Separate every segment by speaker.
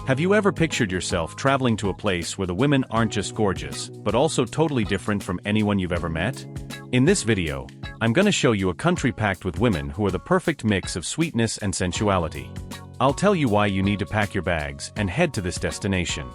Speaker 1: Have you ever pictured yourself traveling to a place where the women aren't just gorgeous, but also totally different from anyone you've ever met? In this video, I'm gonna show you a country packed with women who are the perfect mix of sweetness and sensuality. I'll tell you why you need to pack your bags and head to this destination.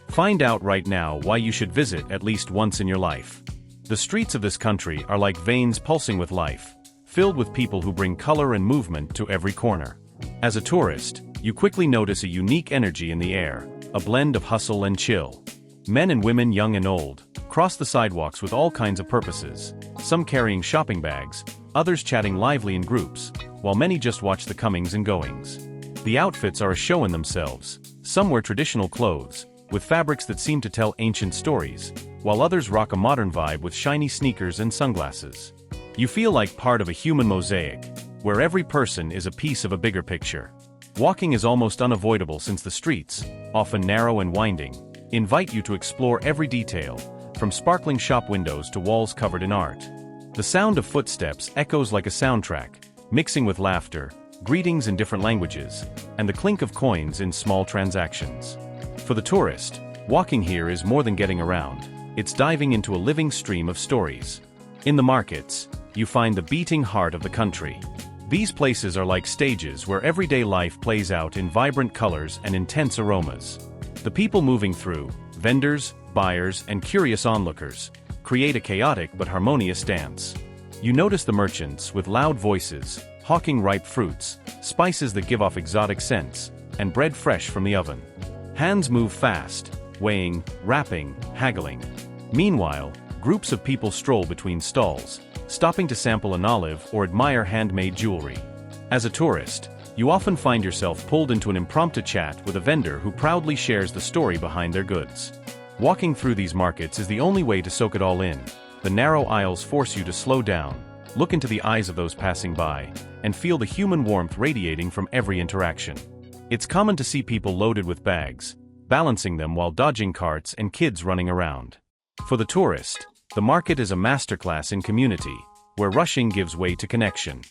Speaker 1: Find out right now why you should visit at least once in your life. The streets of this country are like veins pulsing with life, filled with people who bring color and movement to every corner. As a tourist, you quickly notice a unique energy in the air, a blend of hustle and chill. Men and women, young and old, cross the sidewalks with all kinds of purposes, some carrying shopping bags, others chatting lively in groups, while many just watch the comings and goings. The outfits are a show in themselves. Some wear traditional clothes, with fabrics that seem to tell ancient stories, while others rock a modern vibe with shiny sneakers and sunglasses. You feel like part of a human mosaic, where every person is a piece of a bigger picture. Walking is almost unavoidable since the streets, often narrow and winding, invite you to explore every detail, from sparkling shop windows to walls covered in art. The sound of footsteps echoes like a soundtrack, mixing with laughter, greetings in different languages, and the clink of coins in small transactions. For the tourist, walking here is more than getting around. It's diving into a living stream of stories. In the markets, you find the beating heart of the country. These places are like stages where everyday life plays out in vibrant colors and intense aromas. The people moving through, vendors, buyers, and curious onlookers, create a chaotic but harmonious dance. You notice the merchants with loud voices, hawking ripe fruits, spices that give off exotic scents, and bread fresh from the oven. Hands move fast, weighing, wrapping, haggling. Meanwhile, groups of people stroll between stalls, stopping to sample an olive or admire handmade jewelry. As a tourist, you often find yourself pulled into an impromptu chat with a vendor who proudly shares the story behind their goods. Walking through these markets is the only way to soak it all in. The narrow aisles force you to slow down, look into the eyes of those passing by, and feel the human warmth radiating from every interaction. It's common to see people loaded with bags, balancing them while dodging carts and kids running around. For the tourist, the market is a masterclass in community, where rushing gives way to connection.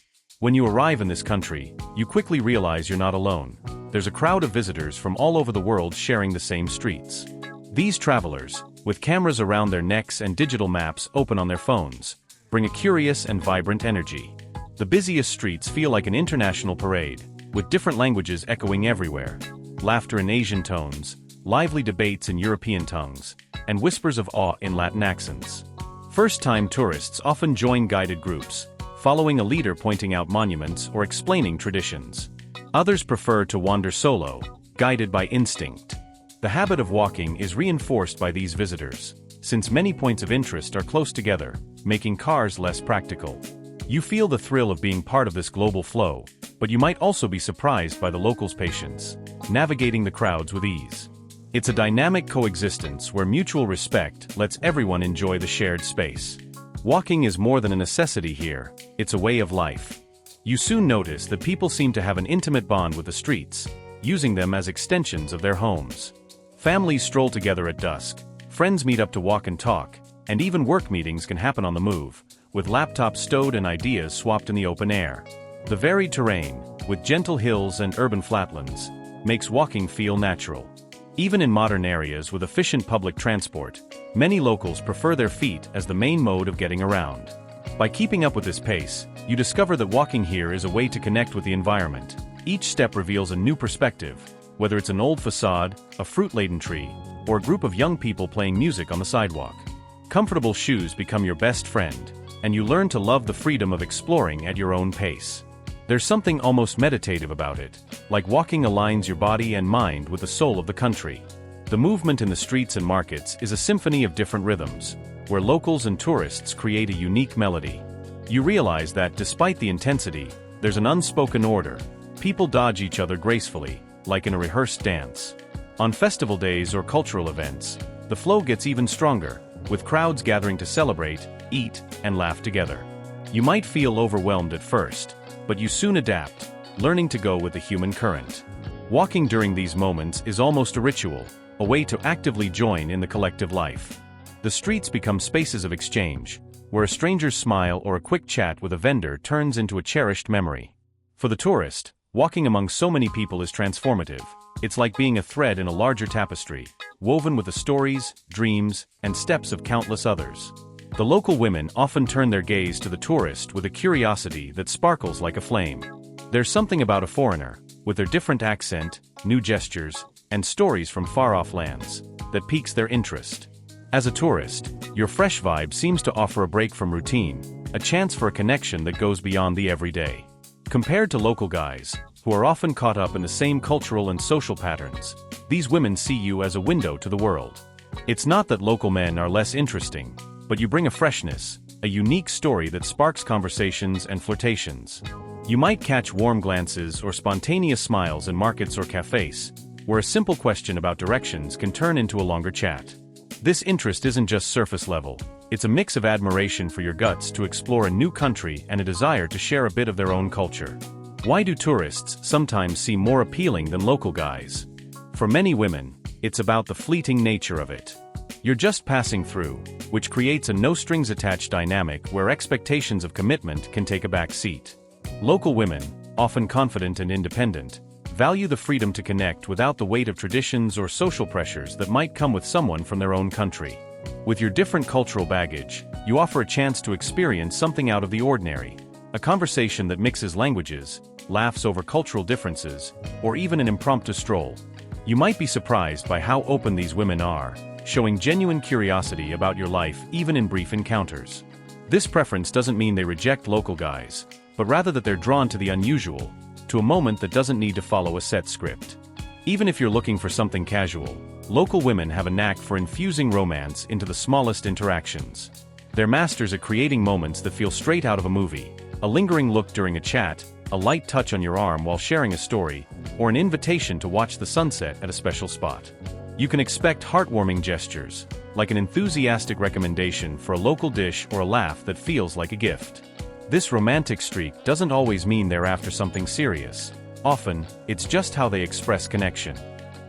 Speaker 1: When you arrive in this country, you quickly realize you're not alone. There's a crowd of visitors from all over the world sharing the same streets. These travelers, with cameras around their necks and digital maps open on their phones, bring a curious and vibrant energy. The busiest streets feel like an international parade, with different languages echoing everywhere. Laughter in Asian tones, lively debates in European tongues, and whispers of awe in Latin accents. First-time tourists often join guided groups, following a leader pointing out monuments or explaining traditions. Others prefer to wander solo, guided by instinct. The habit of walking is reinforced by these visitors, since many points of interest are close together, making cars less practical. You feel the thrill of being part of this global flow, but you might also be surprised by the locals' patience, navigating the crowds with ease. It's a dynamic coexistence where mutual respect lets everyone enjoy the shared space. Walking is more than a necessity here, it's a way of life. You soon notice that people seem to have an intimate bond with the streets, using them as extensions of their homes. Families stroll together at dusk, friends meet up to walk and talk, and even work meetings can happen on the move, with laptops stowed and ideas swapped in the open air. The varied terrain, with gentle hills and urban flatlands, makes walking feel natural. Even in modern areas with efficient public transport, many locals prefer their feet as the main mode of getting around. By keeping up with this pace, you discover that walking here is a way to connect with the environment. Each step reveals a new perspective, whether it's an old facade, a fruit-laden tree, or a group of young people playing music on the sidewalk. Comfortable shoes become your best friend, and you learn to love the freedom of exploring at your own pace. There's something almost meditative about it, like walking aligns your body and mind with the soul of the country. The movement in the streets and markets is a symphony of different rhythms, where locals and tourists create a unique melody. You realize that, despite the intensity, there's an unspoken order. People dodge each other gracefully, like in a rehearsed dance. On festival days or cultural events, the flow gets even stronger, with crowds gathering to celebrate, eat, and laugh together. You might feel overwhelmed at first, but you soon adapt, learning to go with the human current. Walking during these moments is almost a ritual, a way to actively join in the collective life. The streets become spaces of exchange, where a stranger's smile or a quick chat with a vendor turns into a cherished memory. For the tourist, walking among so many people is transformative. It's like being a thread in a larger tapestry, woven with the stories, dreams, and steps of countless others. The local women often turn their gaze to the tourist with a curiosity that sparkles like a flame. There's something about a foreigner, with their different accent, new gestures, and stories from far-off lands, that piques their interest. As a tourist, your fresh vibe seems to offer a break from routine, a chance for a connection that goes beyond the everyday. Compared to local guys, who are often caught up in the same cultural and social patterns, these women see you as a window to the world. It's not that local men are less interesting, but you bring a freshness, a unique story that sparks conversations and flirtations. You might catch warm glances or spontaneous smiles in markets or cafes, where a simple question about directions can turn into a longer chat. This interest isn't just surface level, it's a mix of admiration for your guts to explore a new country and a desire to share a bit of their own culture. Why do tourists sometimes seem more appealing than local guys? For many women, it's about the fleeting nature of it. You're just passing through, which creates a no-strings-attached dynamic where expectations of commitment can take a back seat. Local women, often confident and independent, value the freedom to connect without the weight of traditions or social pressures that might come with someone from their own country. With your different cultural baggage, you offer a chance to experience something out of the ordinary, a conversation that mixes languages, laughs over cultural differences, or even an impromptu stroll. You might be surprised by how open these women are, showing genuine curiosity about your life even in brief encounters. This preference doesn't mean they reject local guys, but rather that they're drawn to the unusual, to a moment that doesn't need to follow a set script. Even if you're looking for something casual, local women have a knack for infusing romance into the smallest interactions. They're masters at creating moments that feel straight out of a movie, a lingering look during a chat, a light touch on your arm while sharing a story, or an invitation to watch the sunset at a special spot. You can expect heartwarming gestures, like an enthusiastic recommendation for a local dish or a laugh that feels like a gift. This romantic streak doesn't always mean they're after something serious. Often, it's just how they express connection.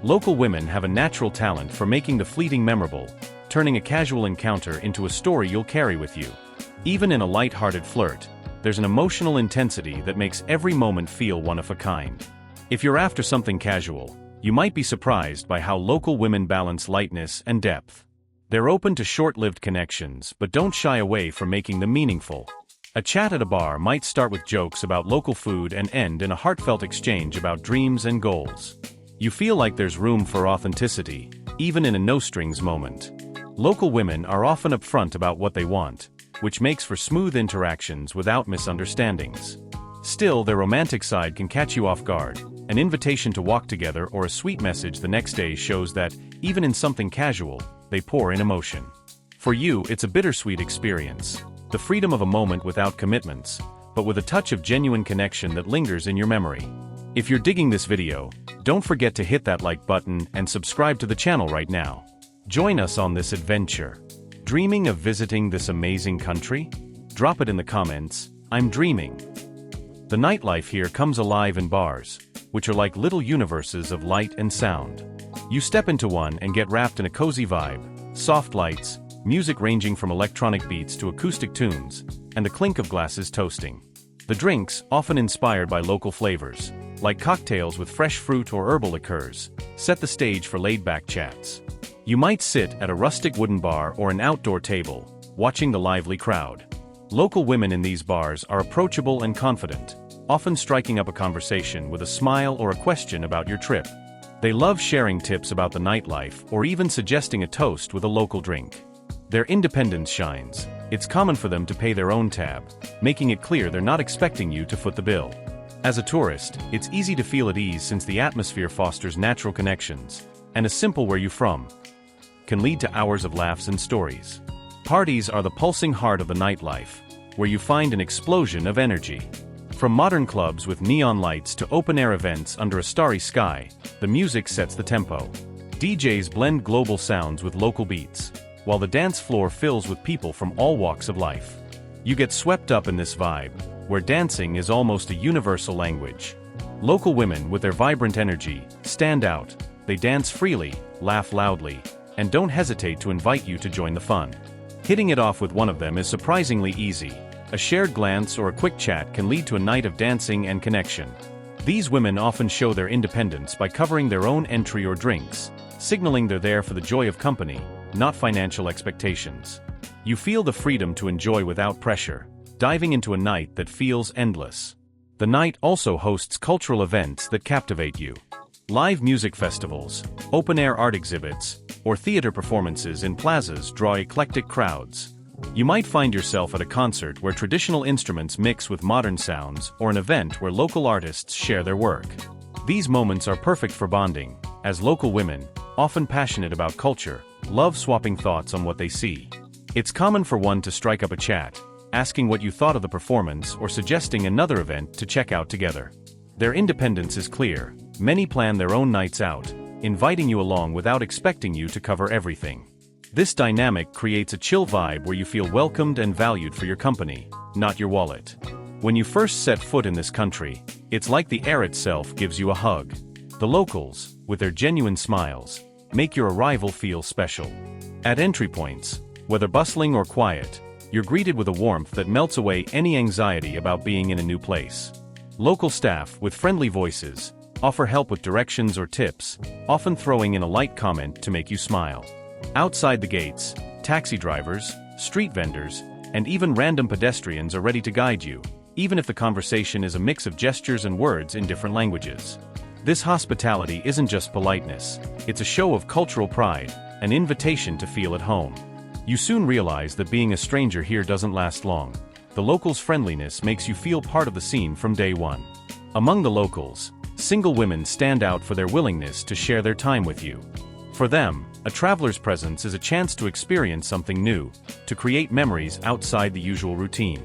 Speaker 1: Local women have a natural talent for making the fleeting memorable, turning a casual encounter into a story you'll carry with you. Even in a light-hearted flirt, there's an emotional intensity that makes every moment feel one of a kind. If you're after something casual, you might be surprised by how local women balance lightness and depth. They're open to short-lived connections but don't shy away from making them meaningful. A chat at a bar might start with jokes about local food and end in a heartfelt exchange about dreams and goals. You feel like there's room for authenticity, even in a no-strings moment. Local women are often upfront about what they want, which makes for smooth interactions without misunderstandings. Still, their romantic side can catch you off guard. An invitation to walk together or a sweet message the next day shows that, even in something casual, they pour in emotion. For you, it's a bittersweet experience. The freedom of a moment without commitments, but with a touch of genuine connection that lingers in your memory. If you're digging this video, don't forget to hit that like button and subscribe to the channel right now. Join us on this adventure. Dreaming of visiting this amazing country? Drop it in the comments. I'm dreaming. The nightlife here comes alive in bars, which are like little universes of light and sound. You step into one and get wrapped in a cozy vibe, soft lights, music ranging from electronic beats to acoustic tunes, and the clink of glasses toasting. The drinks, often inspired by local flavors, like cocktails with fresh fruit or herbal liqueurs, set the stage for laid-back chats. You might sit at a rustic wooden bar or an outdoor table, watching the lively crowd. Local women in these bars are approachable and confident, often striking up a conversation with a smile or a question about your trip. They love sharing tips about the nightlife or even suggesting a toast with a local drink. Their independence shines. It's common for them to pay their own tab, making it clear they're not expecting you to foot the bill. As a tourist, it's easy to feel at ease since the atmosphere fosters natural connections, and a simple "where you from?" can lead to hours of laughs and stories. Parties are the pulsing heart of the nightlife, where you find an explosion of energy. From modern clubs with neon lights to open-air events under a starry sky, the music sets the tempo. DJs blend global sounds with local beats, while the dance floor fills with people from all walks of life. You get swept up in this vibe, where dancing is almost a universal language. Local women, with their vibrant energy, stand out. They dance freely, laugh loudly, and don't hesitate to invite you to join the fun. Hitting it off with one of them is surprisingly easy. A shared glance or a quick chat can lead to a night of dancing and connection. These women often show their independence by covering their own entry or drinks, signaling they're there for the joy of company, not financial expectations. You feel the freedom to enjoy without pressure, diving into a night that feels endless. The night also hosts cultural events that captivate you. Live music festivals, open-air art exhibits, or theater performances in plazas draw eclectic crowds. You might find yourself at a concert where traditional instruments mix with modern sounds, or an event where local artists share their work. These moments are perfect for bonding, as local women, often passionate about culture, love swapping thoughts on what they see. It's common for one to strike up a chat, asking what you thought of the performance or suggesting another event to check out together. Their independence is clear. Many plan their own nights out, inviting you along without expecting you to cover everything. This dynamic creates a chill vibe where you feel welcomed and valued for your company, not your wallet. When you first set foot in this country, it's like the air itself gives you a hug. The locals, with their genuine smiles, make your arrival feel special. At entry points, whether bustling or quiet, you're greeted with a warmth that melts away any anxiety about being in a new place. Local staff, with friendly voices, offer help with directions or tips, often throwing in a light comment to make you smile. Outside the gates, taxi drivers, street vendors, and even random pedestrians are ready to guide you, even if the conversation is a mix of gestures and words in different languages. This hospitality isn't just politeness, it's a show of cultural pride, an invitation to feel at home. You soon realize that being a stranger here doesn't last long. The locals' friendliness makes you feel part of the scene from day one. Among the locals, single women stand out for their willingness to share their time with you. For them, a traveler's presence is a chance to experience something new, to create memories outside the usual routine.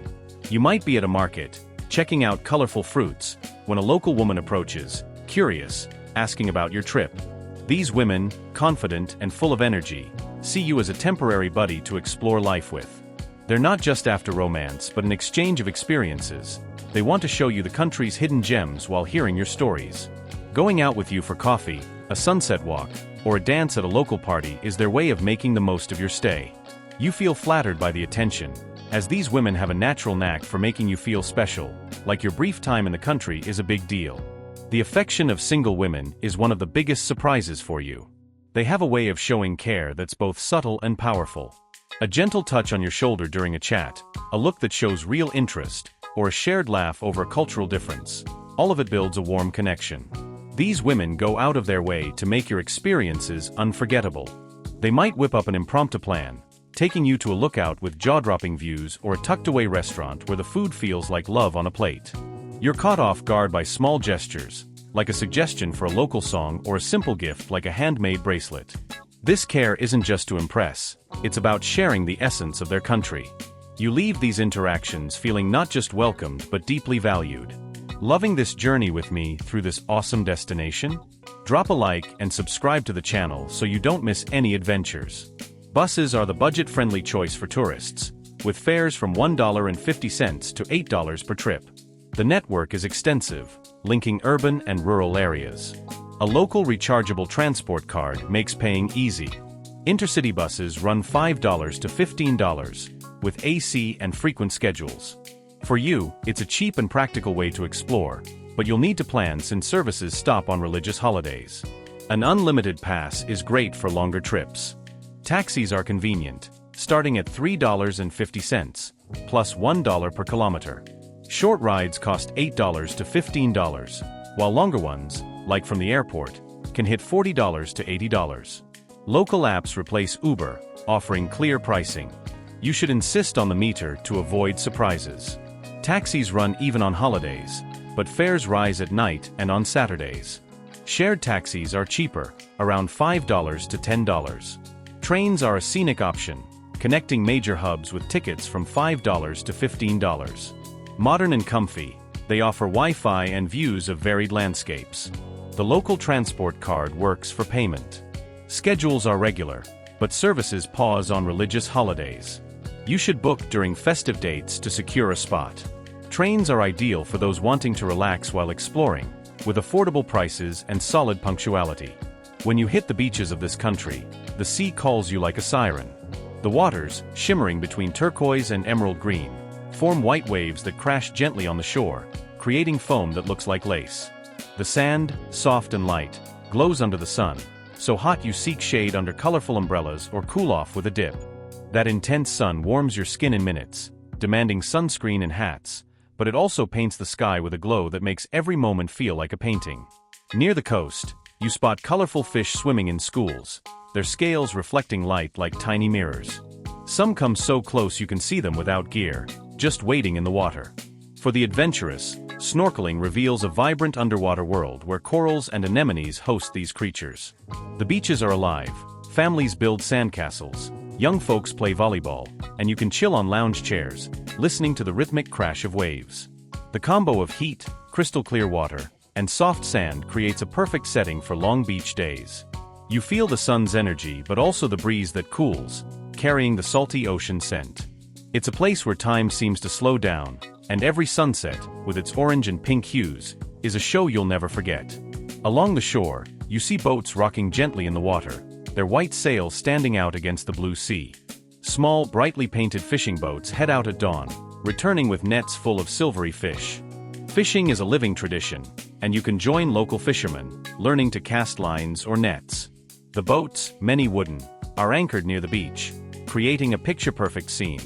Speaker 1: You might be at a market, checking out colorful fruits, when a local woman approaches, curious, asking about your trip. These women, confident and full of energy, see you as a temporary buddy to explore life with. They're not just after romance but an exchange of experiences. They want to show you the country's hidden gems while hearing your stories. Going out with you for coffee, a sunset walk, or a dance at a local party is their way of making the most of your stay. You feel flattered by the attention, as these women have a natural knack for making you feel special, like your brief time in the country is a big deal. The affection of single women is one of the biggest surprises for you. They have a way of showing care that's both subtle and powerful. A gentle touch on your shoulder during a chat, a look that shows real interest, or a shared laugh over a cultural difference. All of it builds a warm connection. These women go out of their way to make your experiences unforgettable. They might whip up an impromptu plan, taking you to a lookout with jaw-dropping views or a tucked-away restaurant where the food feels like love on a plate. You're caught off guard by small gestures, like a suggestion for a local song or a simple gift like a handmade bracelet. This care isn't just to impress, it's about sharing the essence of their country. You leave these interactions feeling not just welcomed but deeply valued. Loving this journey with me through this awesome destination? Drop a like and subscribe to the channel so you don't miss any adventures. Buses are the budget-friendly choice for tourists, with fares from $1.50 to $8 per trip. The network is extensive, linking urban and rural areas. A local rechargeable transport card makes paying easy. Intercity buses run $5 to $15, with AC and frequent schedules. For you, it's a cheap and practical way to explore, but you'll need to plan since services stop on religious holidays. An unlimited pass is great for longer trips. Taxis are convenient, starting at $3.50, plus $1 per kilometer. Short rides cost $8 to $15, while longer ones, like from the airport, can hit $40 to $80. Local apps replace Uber, offering clear pricing. You should insist on the meter to avoid surprises. Taxis run even on holidays, but fares rise at night and on Saturdays. Shared taxis are cheaper, around $5 to $10. Trains are a scenic option, connecting major hubs with tickets from $5 to $15. Modern and comfy, they offer Wi-Fi and views of varied landscapes. The local transport card works for payment. Schedules are regular, but services pause on religious holidays. You should book during festive dates to secure a spot. Trains are ideal for those wanting to relax while exploring, with affordable prices and solid punctuality. When you hit the beaches of this country, the sea calls you like a siren. The waters, shimmering between turquoise and emerald green, form white waves that crash gently on the shore, creating foam that looks like lace. The sand, soft and light, glows under the sun, so hot you seek shade under colorful umbrellas or cool off with a dip. That intense sun warms your skin in minutes, demanding sunscreen and hats, but it also paints the sky with a glow that makes every moment feel like a painting. Near the coast, you spot colorful fish swimming in schools, their scales reflecting light like tiny mirrors. Some come so close you can see them without gear, just wading in the water. For the adventurous, snorkeling reveals a vibrant underwater world where corals and anemones host these creatures. The beaches are alive, families build sandcastles, young folks play volleyball, and you can chill on lounge chairs, listening to the rhythmic crash of waves. The combo of heat, crystal clear water, and soft sand creates a perfect setting for long beach days. You feel the sun's energy but also the breeze that cools, carrying the salty ocean scent. It's a place where time seems to slow down, and every sunset, with its orange and pink hues, is a show you'll never forget. Along the shore, you see boats rocking gently in the water, their white sails standing out against the blue sea. Small, brightly painted fishing boats head out at dawn, returning with nets full of silvery fish. Fishing is a living tradition, and you can join local fishermen, learning to cast lines or nets. The boats, many wooden, are anchored near the beach, creating a picture-perfect scene.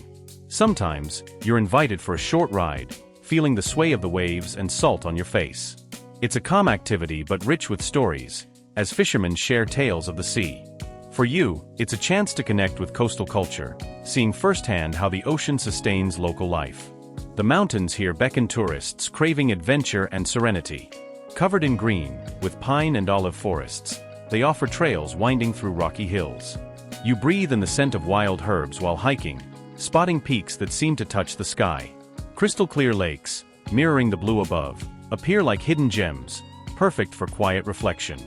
Speaker 1: Sometimes, you're invited for a short ride, feeling the sway of the waves and salt on your face. It's a calm activity but rich with stories, as fishermen share tales of the sea. For you, it's a chance to connect with coastal culture, seeing firsthand how the ocean sustains local life. The mountains here beckon tourists craving adventure and serenity. Covered in green, with pine and olive forests, they offer trails winding through rocky hills. You breathe in the scent of wild herbs while hiking, spotting peaks that seem to touch the sky. Crystal clear lakes, mirroring the blue above, appear like hidden gems, perfect for quiet reflection.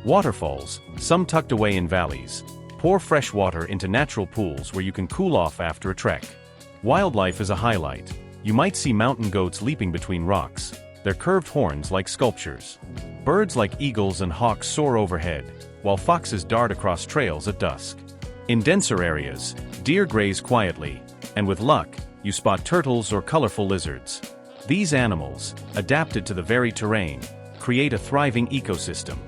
Speaker 1: Waterfalls, some tucked away in valleys, pour fresh water into natural pools where you can cool off after a trek. Wildlife is a highlight. You might see mountain goats leaping between rocks, their curved horns like sculptures. Birds like eagles and hawks soar overhead, while foxes dart across trails at dusk. In denser areas, deer graze quietly, and with luck, you spot turtles or colorful lizards. These animals, adapted to the varied terrain, create a thriving ecosystem.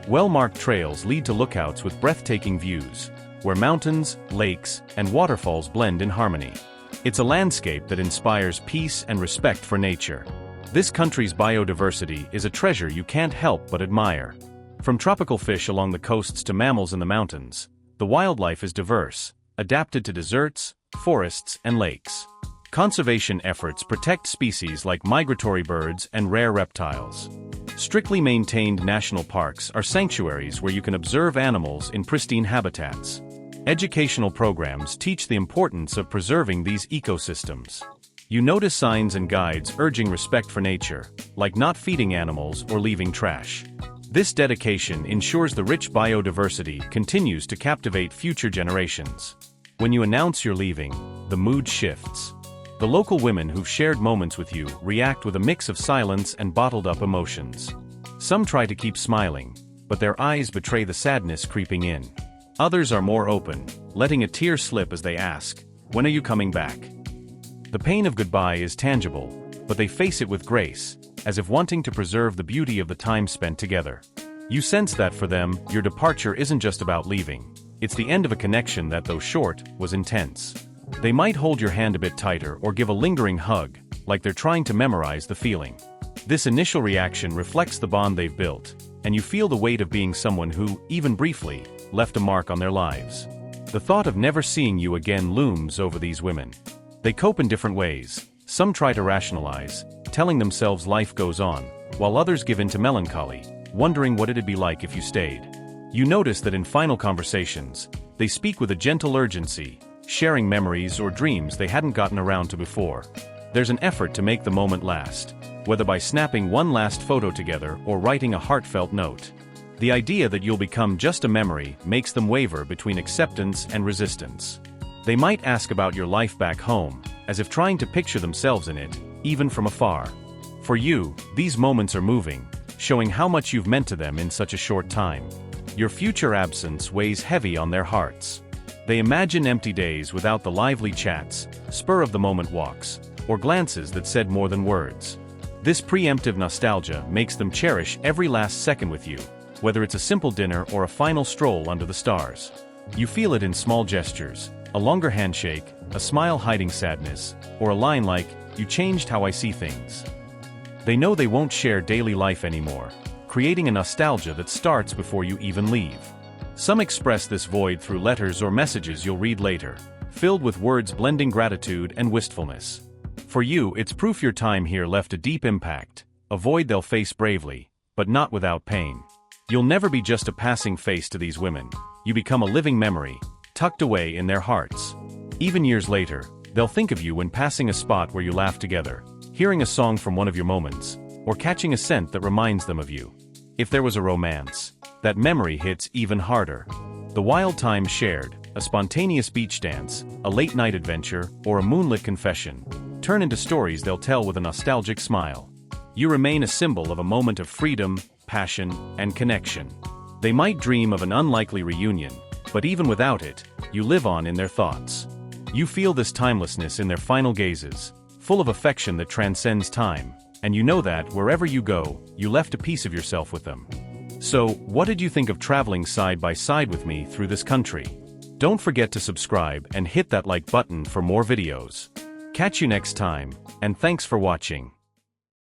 Speaker 1: Well-marked trails lead to lookouts with breathtaking views, where mountains, lakes, and waterfalls blend in harmony. It's a landscape that inspires peace and respect for nature. This country's biodiversity is a treasure you can't help but admire. From tropical fish along the coasts to mammals in the mountains, the wildlife is diverse, adapted to deserts, forests, and lakes. Conservation efforts protect species like migratory birds and rare reptiles. Strictly maintained national parks are sanctuaries where you can observe animals in pristine habitats. Educational programs teach the importance of preserving these ecosystems. You notice signs and guides urging respect for nature, like not feeding animals or leaving trash. This dedication ensures the rich biodiversity continues to captivate future generations. When you announce you're leaving, the mood shifts. The local women who've shared moments with you react with a mix of silence and bottled-up emotions. Some try to keep smiling, but their eyes betray the sadness creeping in. Others are more open, letting a tear slip as they ask, "When are you coming back?" The pain of goodbye is tangible, but they face it with grace, as if wanting to preserve the beauty of the time spent together. You sense that for them, your departure isn't just about leaving. It's the end of a connection that, though short, was intense. They might hold your hand a bit tighter or give a lingering hug, like they're trying to memorize the feeling. This initial reaction reflects the bond they've built, and you feel the weight of being someone who, even briefly, left a mark on their lives. The thought of never seeing you again looms over these women. They cope in different ways. Some try to rationalize, telling themselves life goes on, while others give in to melancholy, wondering what it'd be like if you stayed. You notice that in final conversations, they speak with a gentle urgency, sharing memories or dreams they hadn't gotten around to before. There's an effort to make the moment last, whether by snapping one last photo together or writing a heartfelt note. The idea that you'll become just a memory makes them waver between acceptance and resistance. They might ask about your life back home, as if trying to picture themselves in it, even from afar. For you, these moments are moving, showing how much you've meant to them in such a short time. Your future absence weighs heavy on their hearts. They imagine empty days without the lively chats, spur-of-the-moment walks, or glances that said more than words. This preemptive nostalgia makes them cherish every last second with you, whether it's a simple dinner or a final stroll under the stars. You feel it in small gestures, a longer handshake, a smile hiding sadness, or a line like, "You changed how I see things." They know they won't share daily life anymore, creating a nostalgia that starts before you even leave. Some express this void through letters or messages you'll read later, filled with words blending gratitude and wistfulness. For you, it's proof your time here left a deep impact, a void they'll face bravely, but not without pain. You'll never be just a passing face to these women. You become a living memory, tucked away in their hearts. Even years later, they'll think of you when passing a spot where you laughed together, hearing a song from one of your moments, or catching a scent that reminds them of you. If there was a romance, that memory hits even harder. The wild time shared, a spontaneous beach dance, a late-night adventure, or a moonlit confession, turn into stories they'll tell with a nostalgic smile. You remain a symbol of a moment of freedom, passion, and connection. They might dream of an unlikely reunion, but even without it, you live on in their thoughts. You feel this timelessness in their final gazes, full of affection that transcends time, and you know that, wherever you go, you left a piece of yourself with them. So, what did you think of traveling side by side with me through this country? Don't forget to subscribe and hit that like button for more videos. Catch you next time, and thanks for watching.